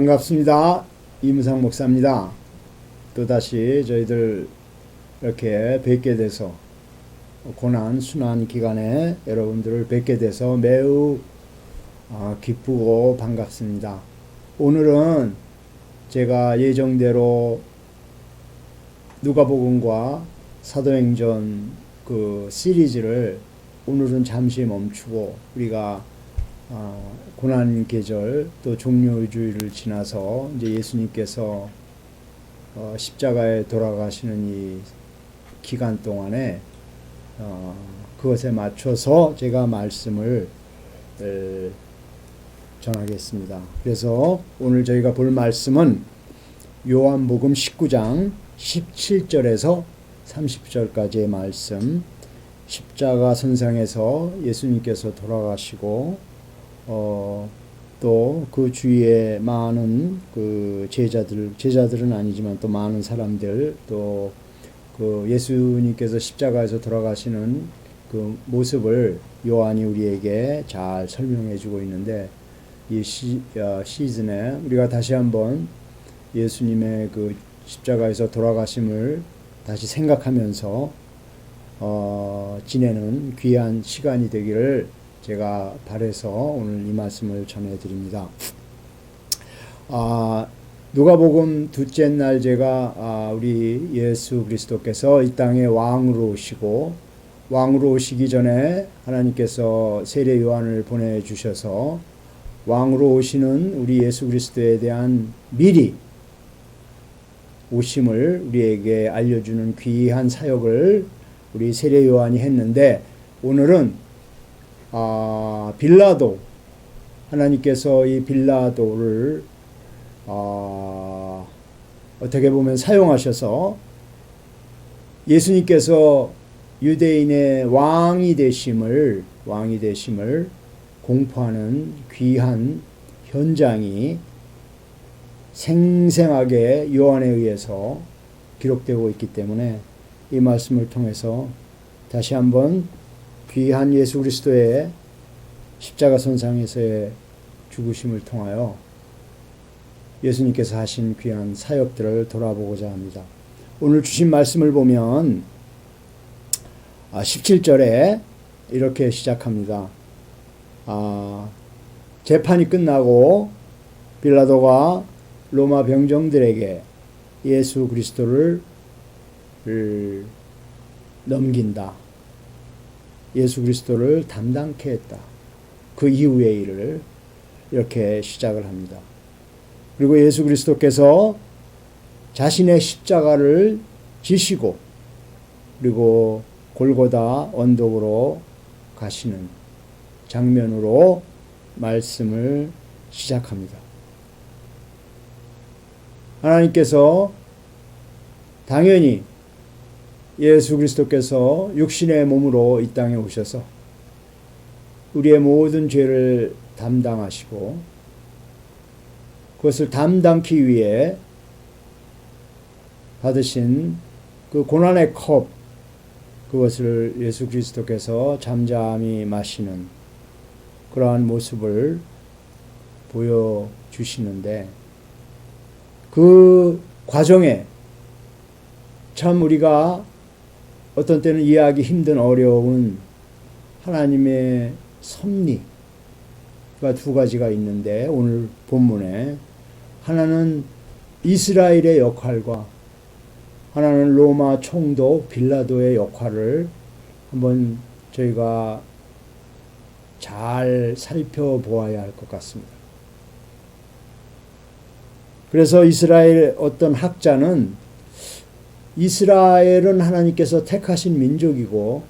반갑습니다. 이무상 목사입니다. 또다시 저희들 이렇게 뵙게 돼서 고난 순환 기간에 여러분들을 뵙게 돼서 매우 기쁘고 반갑습니다. 오늘은 제가 예정대로 누가복음과 사도행전 그 시리즈를 오늘은 잠시 멈추고 우리가 고난 계절 또 종료주의를 지나서 이제 예수님께서 십자가에 돌아가시는 이 기간 동안에 그것에 맞춰서 제가 말씀을 전하겠습니다. 그래서 오늘 저희가 볼 말씀은 요한복음 19장 17절에서 30절까지의 말씀, 십자가 선상에서 예수님께서 돌아가시고 또 그 주위에 많은 그 제자들은 아니지만 또 많은 사람들, 또 그 예수님께서 십자가에서 돌아가시는 그 모습을 요한이 우리에게 잘 설명해 주고 있는데, 이 시즌에 우리가 다시 한번 예수님의 그 십자가에서 돌아가심을 다시 생각하면서 지내는 귀한 시간이 되기를 제가 바라서 오늘 이 말씀을 전해드립니다. 누가복음 둘째 날 제가 우리 예수 그리스도께서 이 땅에 왕으로 오시기 전에 하나님께서 세례 요한을 보내주셔서 왕으로 오시는 우리 예수 그리스도에 대한 미리 오심을 우리에게 알려주는 귀한 사역을 우리 세례 요한이 했는데, 오늘은 빌라도, 하나님께서 이 빌라도를 어떻게 보면 사용하셔서 예수님께서 유대인의 왕이 되심을 공포하는 귀한 현장이 생생하게 요한에 의해서 기록되고 있기 때문에 이 말씀을 통해서 다시 한번 귀한 예수 그리스도의 십자가 선상에서의 죽으심을 통하여 예수님께서 하신 귀한 사역들을 돌아보고자 합니다. 오늘 주신 말씀을 보면 17절에 이렇게 시작합니다. 재판이 끝나고 빌라도가 로마 병정들에게 예수 그리스도를 넘긴다. 예수 그리스도를 담당케 했다. 그 이후의 일을 이렇게 시작을 합니다. 그리고 예수 그리스도께서 자신의 십자가를 지시고 그리고 골고다 언덕으로 가시는 장면으로 말씀을 시작합니다. 하나님께서 당연히 예수 그리스도께서 육신의 몸으로 이 땅에 오셔서 우리의 모든 죄를 담당하시고 그것을 담당기 위해 받으신 그 고난의 컵, 그것을 예수 그리스도께서 잠잠히 마시는 그러한 모습을 보여주시는데, 그 과정에 참 우리가 어떤 때는 이해하기 힘든 어려운 하나님의 섭리가 두 가지가 있는데, 오늘 본문에 하나는 이스라엘의 역할과 하나는 로마 총독 빌라도의 역할을 한번 저희가 잘 살펴보아야 할 것 같습니다. 그래서 이스라엘 어떤 학자는 이스라엘은 하나님께서 택하신 민족이고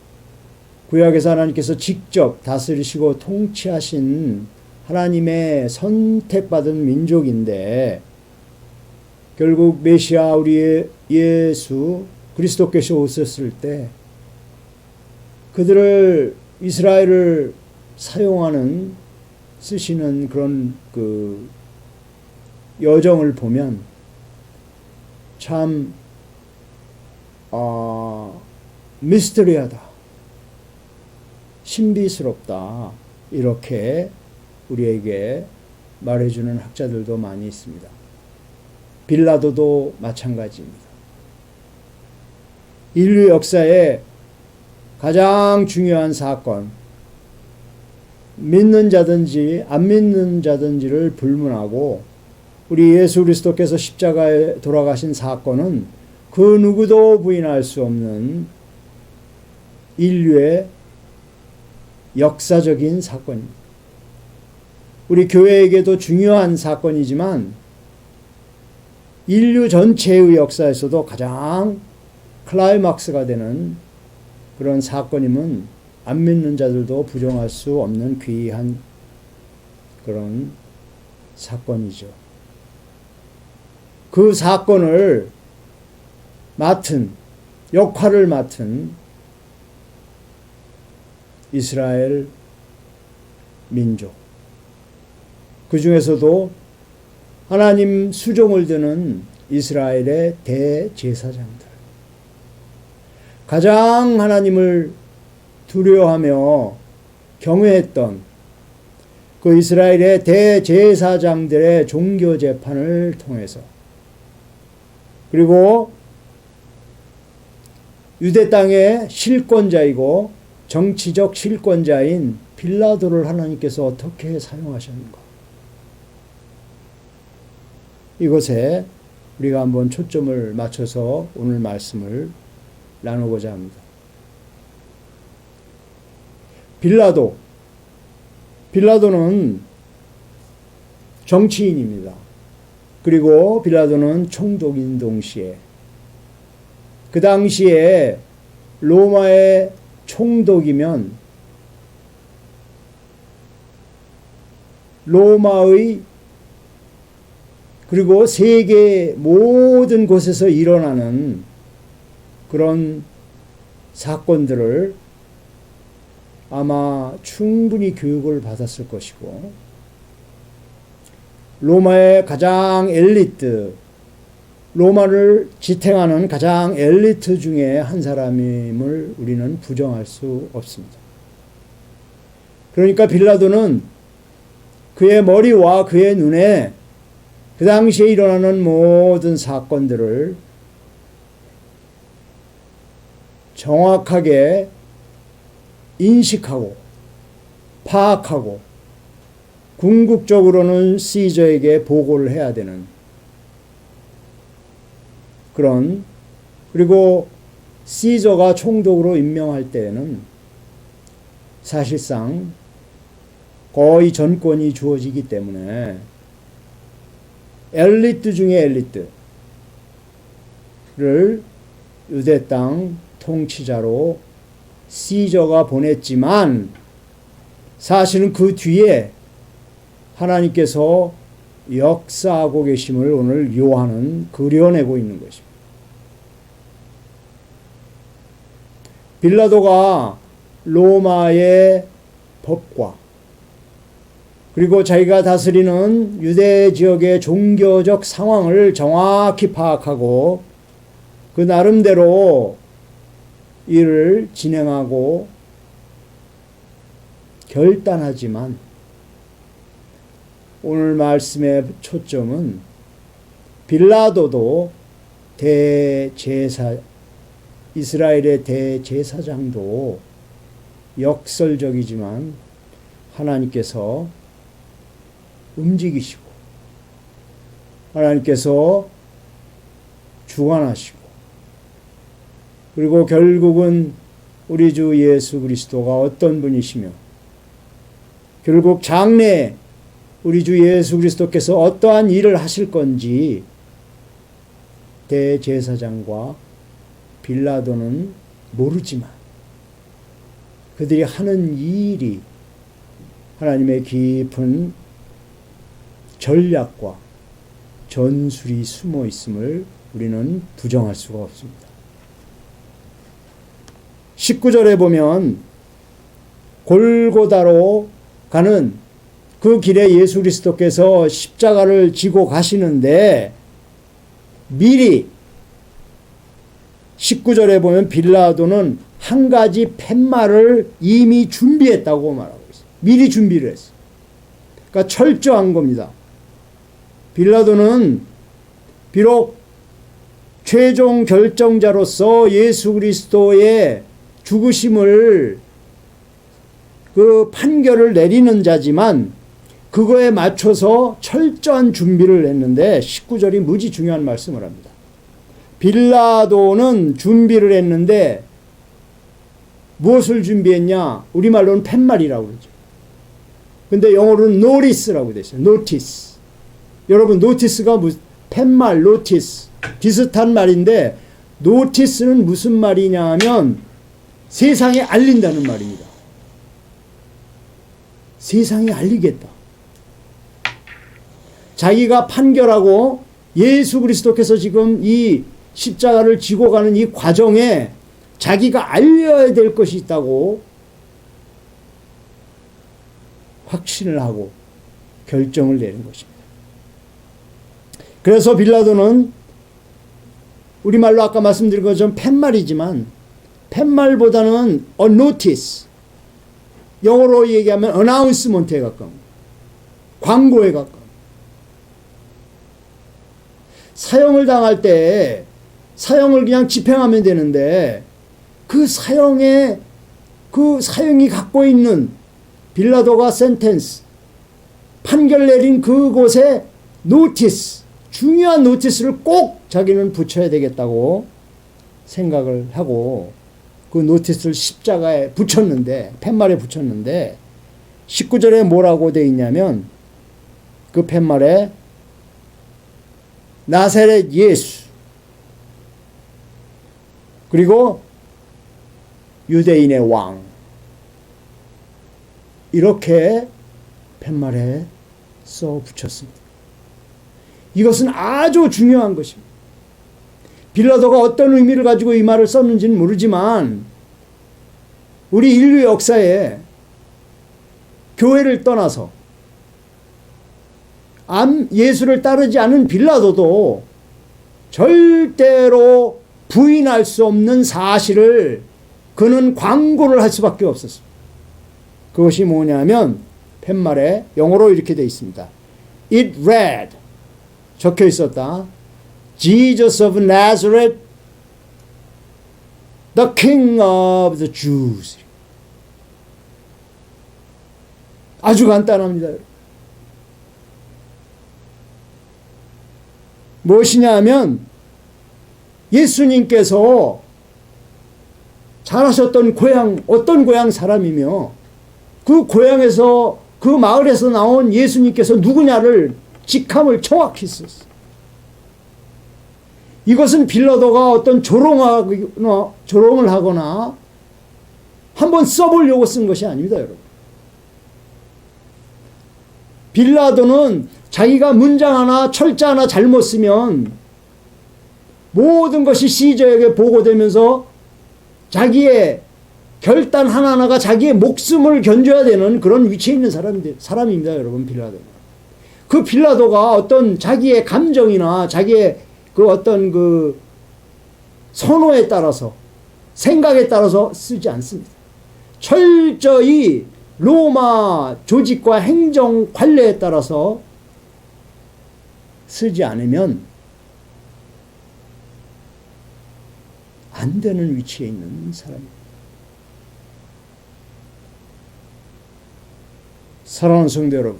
구약에서 하나님께서 직접 다스리시고 통치하신 하나님의 선택받은 민족인데, 결국 메시아 우리 예수 그리스도께서 오셨을 때 그들을 이스라엘을 쓰시는 그런 그 여정을 보면 참 미스터리하다, 신비스럽다, 이렇게 우리에게 말해주는 학자들도 많이 있습니다. 빌라도도 마찬가지입니다. 인류 역사에 가장 중요한 사건, 믿는 자든지 안 믿는 자든지를 불문하고 우리 예수 그리스도께서 십자가에 돌아가신 사건은 그 누구도 부인할 수 없는 인류의 역사적인 사건입니다. 우리 교회에게도 중요한 사건이지만 인류 전체의 역사에서도 가장 클라이막스가 되는 그런 사건임은 안 믿는 자들도 부정할 수 없는 귀한 그런 사건이죠. 그 사건을 역할을 맡은 이스라엘 민족, 그 중에서도 하나님 수종을 드는 이스라엘의 대제사장들, 가장 하나님을 두려워하며 경외했던 그 이스라엘의 대제사장들의 종교 재판을 통해서, 그리고 유대 땅의 실권자이고 정치적 실권자인 빌라도를 하나님께서 어떻게 사용하셨는가, 이것에 우리가 한번 초점을 맞춰서 오늘 말씀을 나누고자 합니다. 빌라도는 정치인입니다. 그리고 빌라도는 총독인 동시에 그 당시에 로마의 총독이면 로마의 그리고 세계 모든 곳에서 일어나는 그런 사건들을 아마 충분히 교육을 받았을 것이고, 로마의 가장 엘리트, 로마를 지탱하는 가장 엘리트 중에 한 사람임을 우리는 부정할 수 없습니다. 그러니까 빌라도는 그의 머리와 그의 눈에 그 당시에 일어나는 모든 사건들을 정확하게 인식하고 파악하고 궁극적으로는 시저에게 보고를 해야 되는 그런, 그리고 시저가 총독으로 임명할 때에는 사실상 거의 전권이 주어지기 때문에 엘리트 중에 엘리트를 유대 땅 통치자로 시저가 보냈지만, 사실은 그 뒤에 하나님께서 역사하고 계심을 오늘 요한은 그려내고 있는 것입니다. 빌라도가 로마의 법과 그리고 자기가 다스리는 유대 지역의 종교적 상황을 정확히 파악하고 그 나름대로 일을 진행하고 결단하지만, 오늘 말씀의 초점은 빌라도도 이스라엘의 대제사장도 역설적이지만 하나님께서 움직이시고 하나님께서 주관하시고, 그리고 결국은 우리 주 예수 그리스도가 어떤 분이시며 결국 장래에 우리 주 예수 그리스도께서 어떠한 일을 하실 건지 대제사장과 빌라도는 모르지만 그들이 하는 이 일이 하나님의 깊은 전략과 전술이 숨어 있음을 우리는 부정할 수가 없습니다. 19절에 보면 골고다로 가는 그 길에 예수 그리스도께서 십자가를 지고 가시는데, 미리 19절에 보면 빌라도는 한 가지 팻말을 이미 준비했다고 말하고 있어요. 미리 준비를 했어요. 그러니까 철저한 겁니다. 빌라도는 비록 최종 결정자로서 예수 그리스도의 죽으심을 그 판결을 내리는 자지만 그거에 맞춰서 철저한 준비를 했는데 19절이 무지 중요한 말씀을 합니다. 빌라도는 준비를 했는데 무엇을 준비했냐? 우리말로는 팻말이라고 그러죠. 근데 영어로는 노티스라고 되어 있어요. 노티스. 여러분 노티스가 팻말, 노티스 비슷한 말인데 노티스는 무슨 말이냐 하면 세상에 알린다는 말입니다. 세상에 알리겠다. 자기가 판결하고 예수 그리스도께서 지금 이 십자가를 지고 가는 이 과정에 자기가 알려야 될 것이 있다고 확신을 하고 결정을 내린 것입니다. 그래서 빌라도는 우리말로 아까 말씀드린 것처럼 팻말이지만 팻말보다는 a notice, 영어로 얘기하면 announcement에 가까운, 광고에 가까운. 사형을 당할 때 사형을 그냥 집행하면 되는데 그 사형이 갖고 있는 빌라도가 센텐스, 판결 내린 그곳에 노티스, 중요한 노티스를 꼭 자기는 붙여야 되겠다고 생각을 하고 그 노티스를 십자가에 붙였는데, 팻말에 붙였는데 19절에 뭐라고 되어 있냐면 그 팻말에 나사렛 예수 그리고 유대인의 왕, 이렇게 팻말에 써 붙였습니다. 이것은 아주 중요한 것입니다. 빌라도가 어떤 의미를 가지고 이 말을 썼는지는 모르지만 우리 인류 역사에 교회를 떠나서 예수를 따르지 않은 빌라도도 절대로 부인할 수 없는 사실을 그는 광고를 할 수밖에 없었습니다. 그것이 뭐냐면 팻말에 영어로 이렇게 되어 있습니다. It read, 적혀 있었다. Jesus of Nazareth, the King of the Jews. 아주 간단합니다. 무엇이냐 하면 예수님께서 자라셨던 고향, 어떤 고향 사람이며 그 고향에서, 그 마을에서 나온 예수님께서 누구냐를 직함을 정확히 썼어요. 이것은 빌라도가 어떤 조롱을 하거나 한번 써보려고 쓴 것이 아닙니다, 여러분. 빌라도는 자기가 문장 하나, 철자 하나 잘못 쓰면 모든 것이 시저에게 보고되면서 자기의 결단 하나하나가 자기의 목숨을 견뎌야 되는 그런 위치에 있는 사람입니다, 여러분, 빌라도는. 그 빌라도가 어떤 자기의 감정이나 자기의 그 어떤 그 선호에 따라서, 생각에 따라서 쓰지 않습니다. 철저히 로마 조직과 행정 관례에 따라서 쓰지 않으면 안 되는 위치에 있는 사람입니다. 사랑하는 성도 여러분,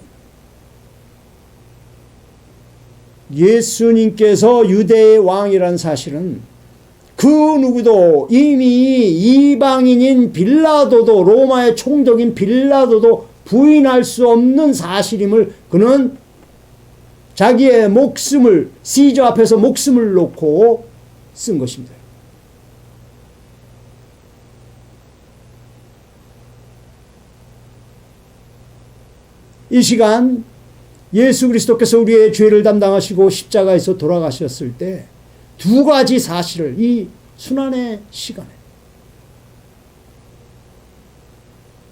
예수님께서 유대의 왕이라는 사실은 그 누구도, 이미 이방인인 빌라도도, 로마의 총독인 빌라도도 부인할 수 없는 사실임을 그는 자기의 목숨을, 시저 앞에서 목숨을 놓고 쓴 것입니다. 이 시간 예수 그리스도께서 우리의 죄를 담당하시고 십자가에서 돌아가셨을 때 두 가지 사실을, 이 순환의 시간에,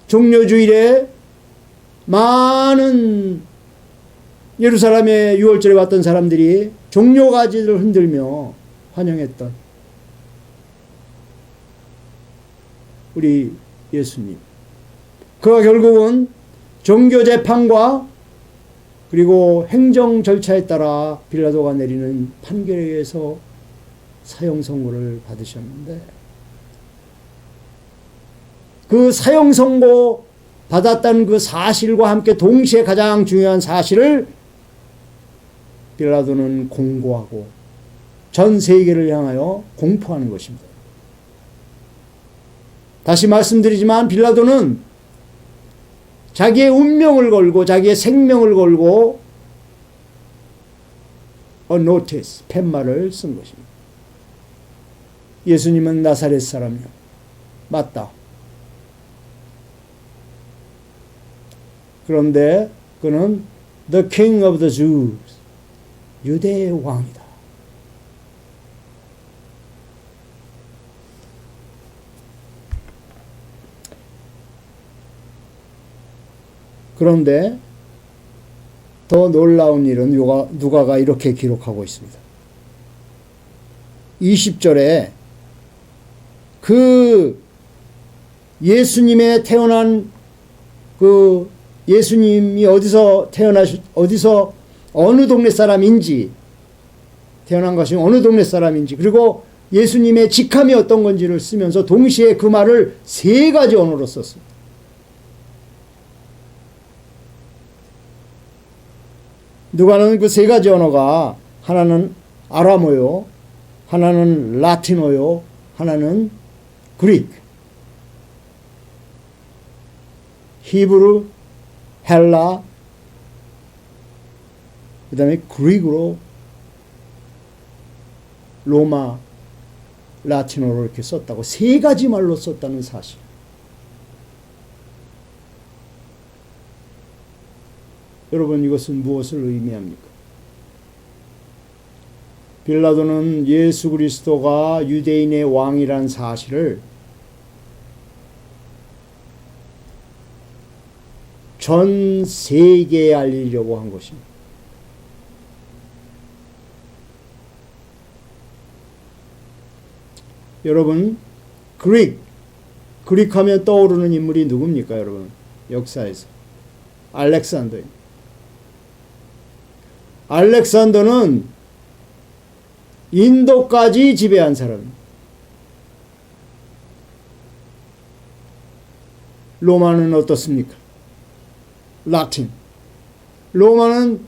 종려주일에 많은 예루살렘의 유월절에 왔던 사람들이 종려가지를 흔들며 환영했던 우리 예수님, 그가 결국은 종교재판과 그리고 행정 절차에 따라 빌라도가 내리는 판결에 의해서 사형 선고를 받으셨는데, 그 사형 선고 받았다는 그 사실과 함께 동시에 가장 중요한 사실을 빌라도는 공고하고 전 세계를 향하여 공포하는 것입니다. 다시 말씀드리지만 빌라도는 자기의 운명을 걸고 자기의 생명을 걸고 a notice, 팻말을 쓴 것입니다. 예수님은 나사렛 사람이요. 맞다. 그런데 그는 the king of the Jews, 유대의 왕이다. 그런데 더 놀라운 일은 누가가 이렇게 기록하고 있습니다. 20절에 그 예수님의 태어난 그 예수님이 어디서 어느 동네 사람인지, 태어난 것이 어느 동네 사람인지, 그리고 예수님의 직함이 어떤 건지를 쓰면서 동시에 그 말을 3가지 언어로 썼습니다. 누가는 그 3가지 언어가 하나는 아람어요, 하나는 라틴어요, 하나는 그리크, 히브루, 헬라, 그 다음에 그리그로, 로마, 라틴어로 이렇게 썼다고 3가지 말로 썼다는 사실. 여러분, 이것은 무엇을 의미합니까? 빌라도는 예수 그리스도가 유대인의 왕이란 사실을 전 세계에 알리려고 한 것입니다. 여러분, 그릭 하면 떠오르는 인물이 누굽니까, 여러분? 역사에서 알렉산더입니다. 알렉산더는 인도까지 지배한 사람입니다. 로마는 어떻습니까? 라틴. 로마는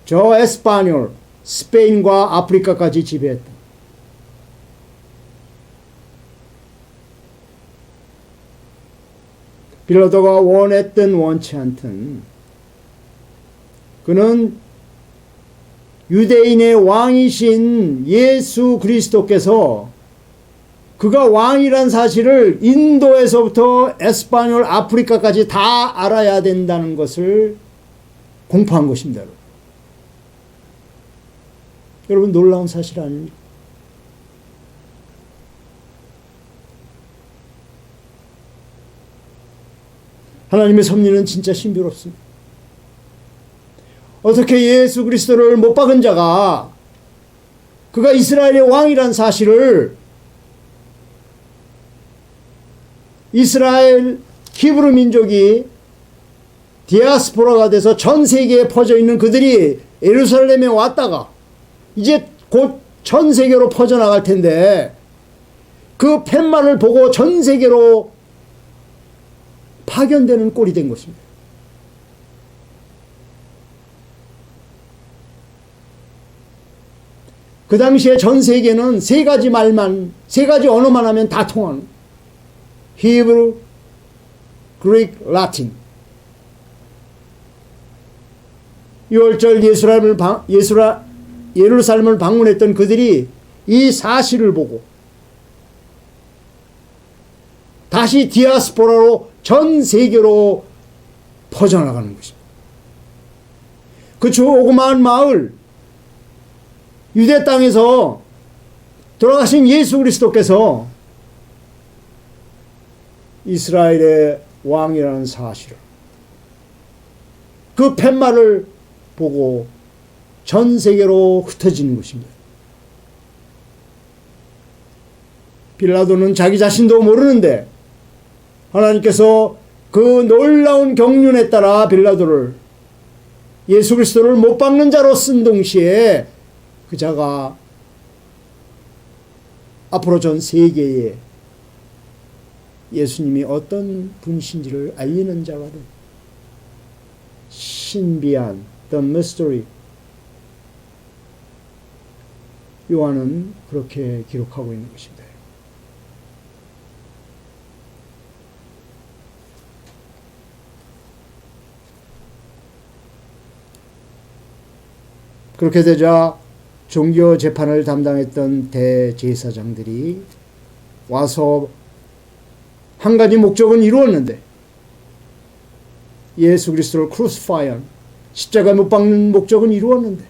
저 에스파뇰, 스페인과 아프리카까지 지배했다. 빌라도가 원했든 원치 않든 그는 유대인의 왕이신 예수 그리스도께서 그가 왕이란 사실을 인도에서부터 에스파뇰, 아프리카까지 다 알아야 된다는 것을 공포한 것입니다. 여러분, 놀라운 사실 아닙니까? 하나님의 섭리는 진짜 신비롭습니다. 어떻게 예수 그리스도를 못 박은 자가 그가 이스라엘의 왕이란 사실을 이스라엘 히브리 민족이 디아스포라가 돼서 전 세계에 퍼져 있는 그들이 예루살렘에 왔다가 이제 곧 전 세계로 퍼져나갈 텐데 그 팻말을 보고 전 세계로 파견되는 꼴이 된 것입니다. 그 당시에 전 세계는 3가지 언어만 하면 다 통하는 히브리, 그리크, 라틴. 6월절 예루살렘을 방문했던 그들이 이 사실을 보고 다시 디아스포라로 전 세계로 퍼져나가는 것입니다. 그 조그마한 마을, 유대 땅에서 돌아가신 예수 그리스도께서 이스라엘의 왕이라는 사실을, 그 팻말을 보고 전 세계로 흩어지는 것입니다. 빌라도는 자기 자신도 모르는데 하나님께서 그 놀라운 경륜에 따라 빌라도를 예수 그리스도를 못 박는 자로 쓴 동시에 그 자가 앞으로 전 세계에 예수님이 어떤 분이신지를 알리는 자가 된 신비한 The Mystery. 요한은 그렇게 기록하고 있는 것입니다. 그렇게 되자 종교 재판을 담당했던 대제사장들이 와서 한 가지 목적은 이루었는데, 예수 그리스도를 크루시파이한 십자가에 못 박는 목적은 이루었는데,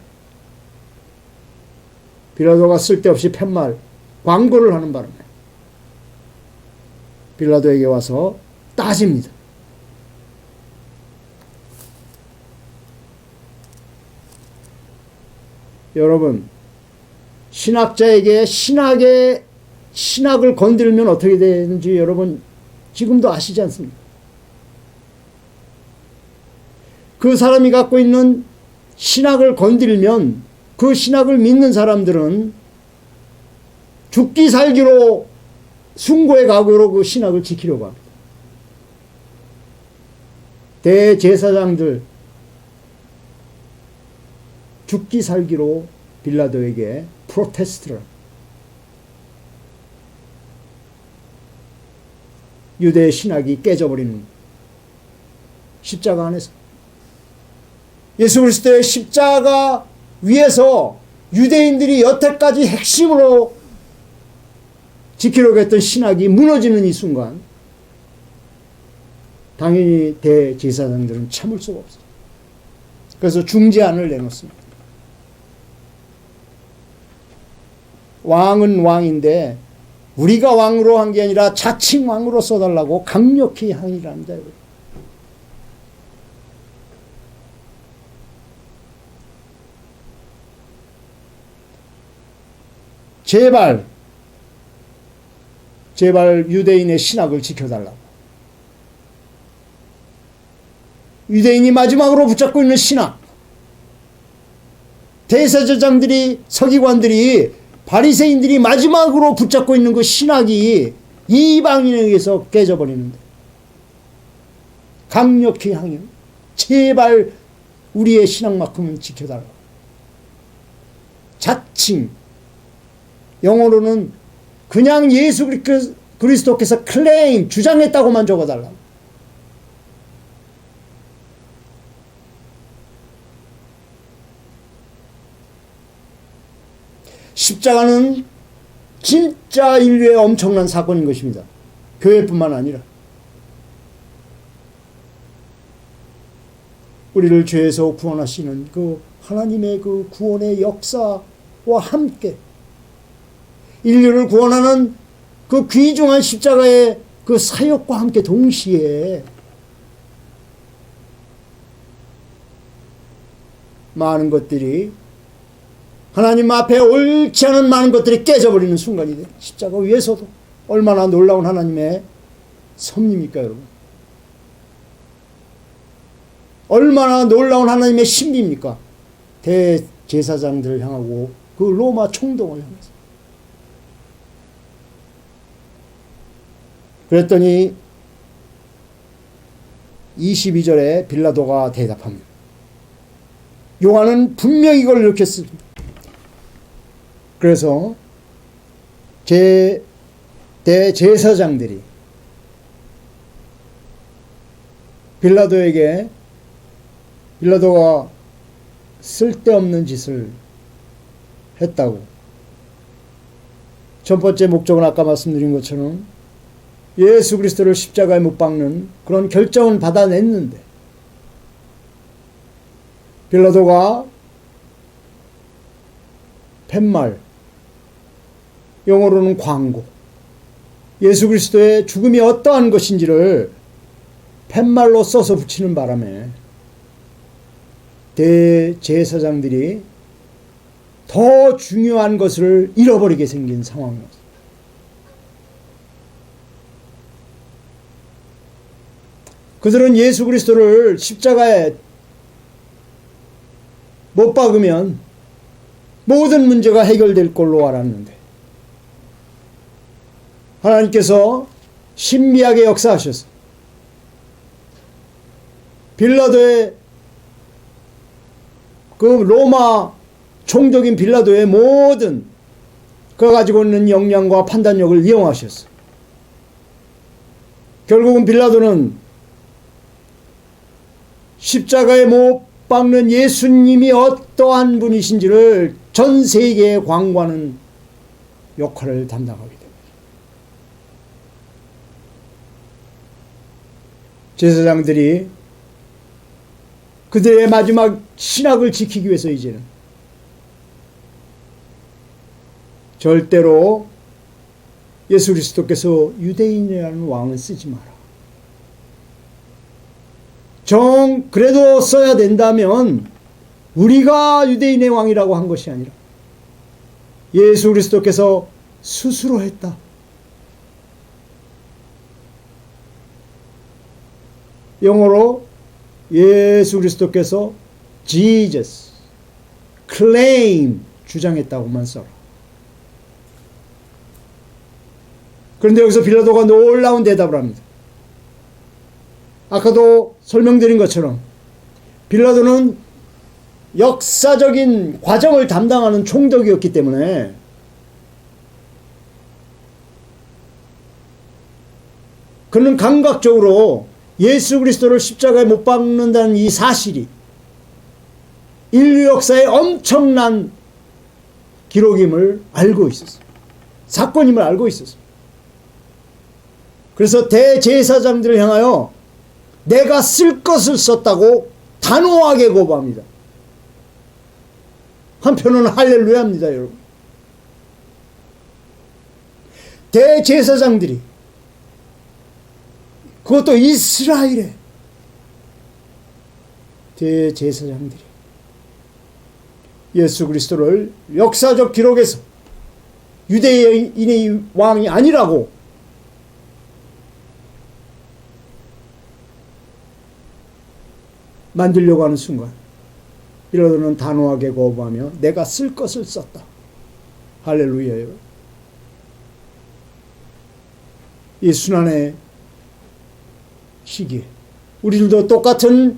빌라도가 쓸데없이 팻말 광고를 하는 바람에 빌라도에게 와서 따집니다. 여러분, 신학자에게 신학을 건드리면 어떻게 되는지 여러분 지금도 아시지 않습니까? 그 사람이 갖고 있는 신학을 건드리면 그 신학을 믿는 사람들은 죽기 살기로 숭고의 각오로 그 신학을 지키려고 합니다. 대제사장들 죽기 살기로 빌라도에게 프로테스트를, 유대의 신학이 깨져버리는 십자가 안에서 예수 그리스도의 십자가 위에서 유대인들이 여태까지 핵심으로 지키려고 했던 신학이 무너지는 이 순간 당연히 대제사장들은 참을 수가 없어요. 그래서 중재안을 내놓습니다. 왕은 왕인데 우리가 왕으로 한 게 아니라 자칭 왕으로 써달라고 강력히 항의를 합니다. 제발 유대인의 신학을 지켜달라고. 유대인이 마지막으로 붙잡고 있는 신학, 대제사장들이, 서기관들이, 바리새인들이 마지막으로 붙잡고 있는 그 신학이 이방인에 의해서 깨져버리는데 강력히 항의, 제발 우리의 신학만큼은 지켜달라고. 자칭, 영어로는 그냥 예수 그리스도께서 클레임, 주장했다고만 적어달라고. 십자가는 진짜 인류의 엄청난 사건인 것입니다. 교회뿐만 아니라 우리를 죄에서 구원하시는 그 하나님의 그 구원의 역사와 함께 인류를 구원하는 그 귀중한 십자가의 그 사역과 함께 동시에 많은 것들이, 하나님 앞에 옳지 않은 많은 것들이 깨져버리는 순간이 돼. 십자가 위에서도 얼마나 놀라운 하나님의 섭리입니까, 여러분? 얼마나 놀라운 하나님의 신비입니까? 대제사장들을 향하고 그 로마 총독을 향해서. 그랬더니 22절에 빌라도가 대답합니다. 요한은 분명히 이걸 이렇게 씁니다. 그래서 대제사장들이 빌라도가 쓸데없는 짓을 했다고, 첫 번째 목적은 아까 말씀드린 것처럼 예수 그리스도를 십자가에 못 박는 그런 결정은 받아냈는데, 빌라도가 팻말, 영어로는 광고, 예수 그리스도의 죽음이 어떠한 것인지를 팻말로 써서 붙이는 바람에 대제사장들이 더 중요한 것을 잃어버리게 생긴 상황이었습니다. 그들은 예수 그리스도를 십자가에 못 박으면 모든 문제가 해결될 걸로 알았는데 하나님께서 신비하게 역사하셔서 빌라도의 그 로마 총독인 빌라도의 모든 그가 가지고 있는 역량과 판단력을 이용하셨어. 결국은 빌라도는 십자가에 못 박는 예수님이 어떠한 분이신지를 전 세계에 광고하는 역할을 담당하게 됩니다. 제사장들이 그들의 마지막 신학을 지키기 위해서 이제는 절대로 예수 그리스도께서 유대인이라는 왕을 쓰지 마라. 그래도 써야 된다면 우리가 유대인의 왕이라고 한 것이 아니라 예수 그리스도께서 스스로 했다. 영어로 예수 그리스도께서 Jesus claim 주장했다고만 써라. 그런데 여기서 빌라도가 놀라운 대답을 합니다. 아까도 설명드린 것처럼 빌라도는 역사적인 과정을 담당하는 총독이었기 때문에 그는 감각적으로 예수 그리스도를 십자가에 못 박는다는 이 사실이 인류 역사의 엄청난 기록임을 알고 있었어요. 사건임을 알고 있었어요. 그래서 대제사장들을 향하여 내가 쓸 것을 썼다고 단호하게 거부합니다. 한편은 할렐루야입니다, 여러분. 대제사장들이, 그것도 이스라엘의 대제사장들이 예수 그리스도를 역사적 기록에서 유대인의 왕이 아니라고 만들려고 하는 순간 빌라도는 단호하게 거부하며 내가 쓸 것을 썼다. 할렐루야요. 이 순환의 시기에 우리들도 똑같은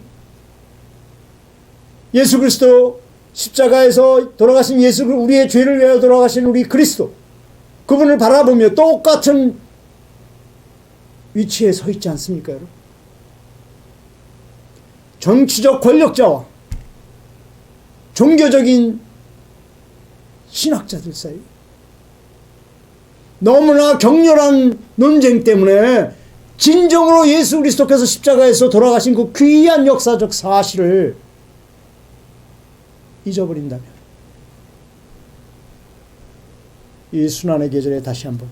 예수 그리스도 십자가에서 돌아가신 예수, 우리의 죄를 위하여 돌아가신 우리 그리스도, 그분을 바라보며 똑같은 위치에 서 있지 않습니까, 여러분? 정치적 권력자와 종교적인 신학자들 사이 너무나 격렬한 논쟁 때문에 진정으로 예수 그리스도께서 십자가에서 돌아가신 그 귀한 역사적 사실을 잊어버린다면 이 순환의 계절에 다시 한번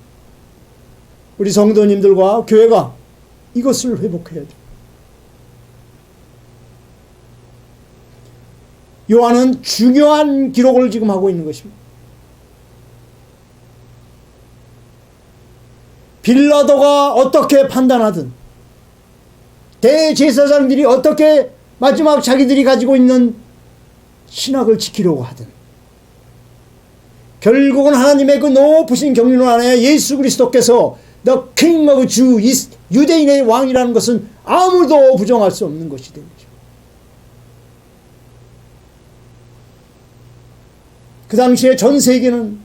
우리 성도님들과 교회가 이것을 회복해야 돼요. 요한은 중요한 기록을 지금 하고 있는 것입니다. 빌라도가 어떻게 판단하든 대제사장들이 어떻게 마지막 자기들이 가지고 있는 신학을 지키려고 하든 결국은 하나님의 그 높으신 경륜 안에 예수 그리스도께서 The King of Jews, 유대인의 왕이라는 것은 아무도 부정할 수 없는 것이 됩니다. 그 당시에 전 세계는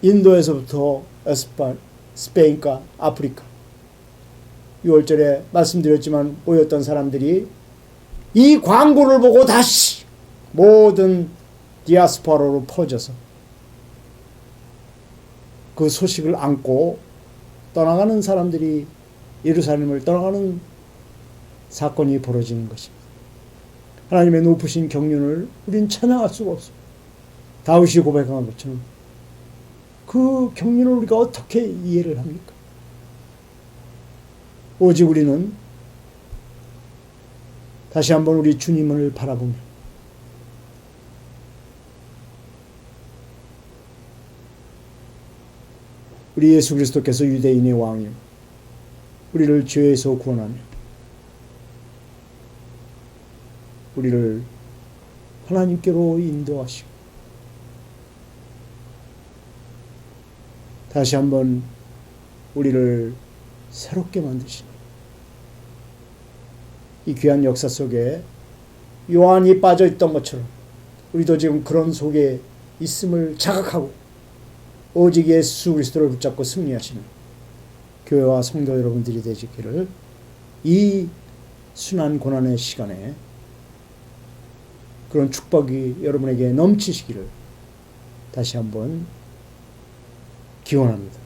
인도에서부터 스페인과 아프리카 6월절에 말씀드렸지만 모였던 사람들이 이 광고를 보고 다시 모든 디아스포라로 퍼져서 그 소식을 안고 떠나가는 사람들이 예루살렘을 떠나가는 사건이 벌어지는 것입니다. 하나님의 높으신 경륜을 우린 찬양할 수가 없습니다. 다윗이 고백한 것처럼 그 경륜을 우리가 어떻게 이해를 합니까? 오직 우리는 다시 한번 우리 주님을 바라보며 우리 예수 그리스도께서 유대인의 왕이요 우리를 죄에서 구원하며 우리를 하나님께로 인도하시고 다시 한번 우리를 새롭게 만드시는 이 귀한 역사 속에 요한이 빠져있던 것처럼 우리도 지금 그런 속에 있음을 자각하고 오직 예수 그리스도를 붙잡고 승리하시는 교회와 성도 여러분들이 되시기를 이 순환 고난의 시간에 그런 축복이 여러분에게 넘치시기를 다시 한번 기원합니다.